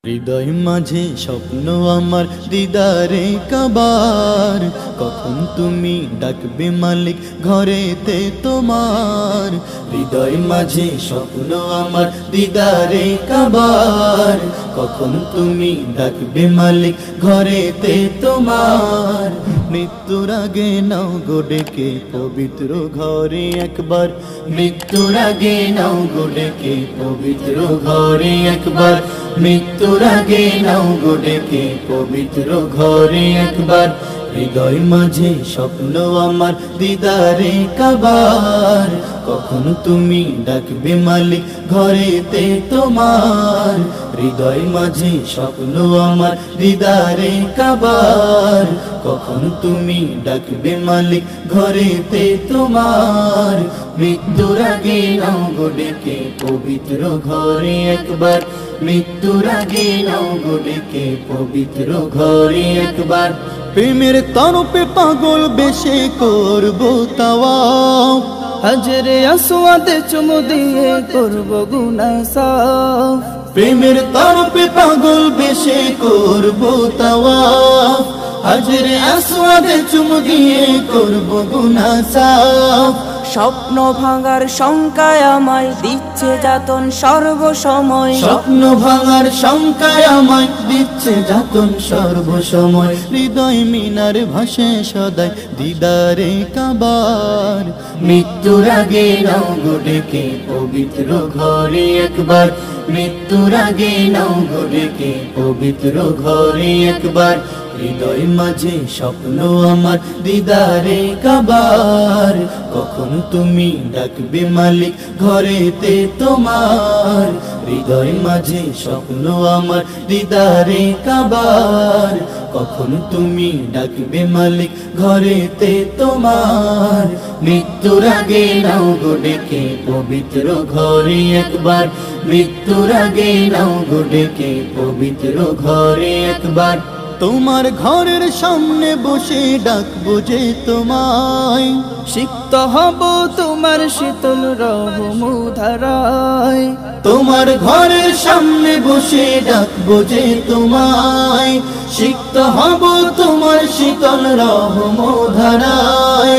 হৃদয় মাঝে স্বপ্ন আমার দিদারে কাবার, কখন তুমি ডাকবে মালিক ঘরেতে তোমার। হৃদয় মাঝে স্বপ্ন আমার দিদারে কাবার, কখন তুমি ডাকবে মালিক ঘরেতে তোমার। মৃত্যুর আগে নাও গো ডেকে পবিত্র ঘরে একবার, মৃত্যুর আগে নাও গো ডেকে পবিত্র ঘরে একবার, মৃত্যুর আগে নাও গো ডেকে পবিত্র ঘরে একবার। হৃদয় মাঝে স্বপ্ন আমার দিদারে কাবার, কখন তুমি ডাকবে মালিক ঘরেতে তোমার। হৃদয় মাঝে স্বপ্ন আমার দিদারে কাবার, কখন তুমি ডাকবে মালিক ঘরেতে তোমার। মৃত্যুর আগে নাও গো ডেকে পবিত্র ঘরে একবার, মৃত্যুর আগে নাও গো ডেকে পবিত্র ঘরে একবার। প্রেমের তরপে পাগল বেশে করব তাওয়াফ, হাজরে আসওয়াদে চুমু দিয়ে করব গুনাহ সাফ। প্রেমের তরপে পাগল বেশে করব তাওয়াফ, হাজরে আসওয়াদে চুমু দিয়ে করব গুনাহ সাফ। স্বপ্ন ভাঙার শঙ্কায় আমায় দিচ্ছে যাতন সর্বসময়, স্বপ্ন ভাঙার শঙ্কায় আমায় দিচ্ছে যাতন সর্বসময়। হৃদয় মিনার ভাসে সদাই দিদারে কাবার, মৃত্যুর আগে নাও গো ডেকে পবিত্র ঘরে একবার, মৃত্যুর আগে নাও গো ডেকে পবিত্র ঘরে একবার। হৃদয় মাঝে স্বপ্ন আমার দিদারে কাবার, কখন তুমি ডাকবে মালিক ঘরেতে তোমার। হৃদয় মাঝে স্বপ্ন আমার দিদারে কাবার, কখন তুমি ডাকবে মালিক ঘরেতে তোমার। মৃত্যুর আগে নাও গো ডেকে পবিত্র ঘরে একবার, মৃত্যুর আগে নাও গো ডেকে পবিত্র ঘরে একবার। তোমার ঘরের সামনে বসে ডাকবো যে তোমায়, সিক্ত হব তোমার শীতল রহমধারায়। তোমার ঘরের সামনে বসে ডাকবো যে তোমায়, সিক্ত হব তোমার শীতল রহমধারায়।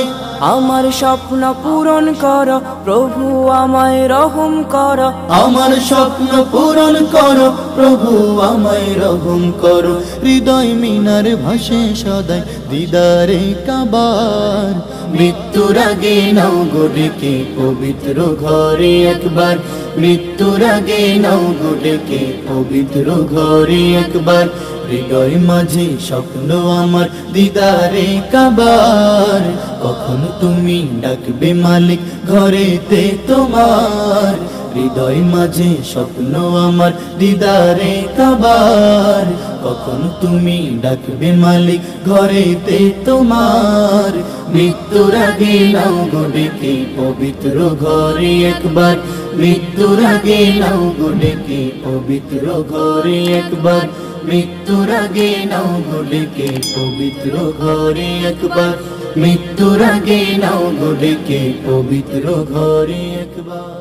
আমার স্বপ্ন পূরণ করো প্রভু আমায় রহম করো, আমার স্বপ্ন পূরণ করো প্রভু আমায় রহম করো। হৃদয় মিনার ভাসে সদাই দিদারে কাবার, মৃত্যুর আগে নাও গো ডেকে পবিত্র ঘরে একবার, মৃত্যুর আগে নাও গো ডেকে পবিত্র ঘরে একবার। হৃদয় মাঝে স্বপ্ন আমার দিদারে কাবার, কখন তুমি ডাকবে মালিক ঘরেতে তোমার। হৃদয় মাঝে স্বপ্ন আমার দিদারে কাবার, কখন তুমি ডাকবে মালিক ঘরেতে তোমার। মৃত্যুর আগে নাও গো ডেকে পবিত্র ঘরে একবার, মৃত্যুর আগে নাও গো ডেকে পবিত্র ঘরে একবার, মৃত্যুর আগে নাও গো ডেকে পবিত্র ঘরে একবার, মৃত্যুর আগে নাও গো ডেকে পবিত্র ঘরে একবার।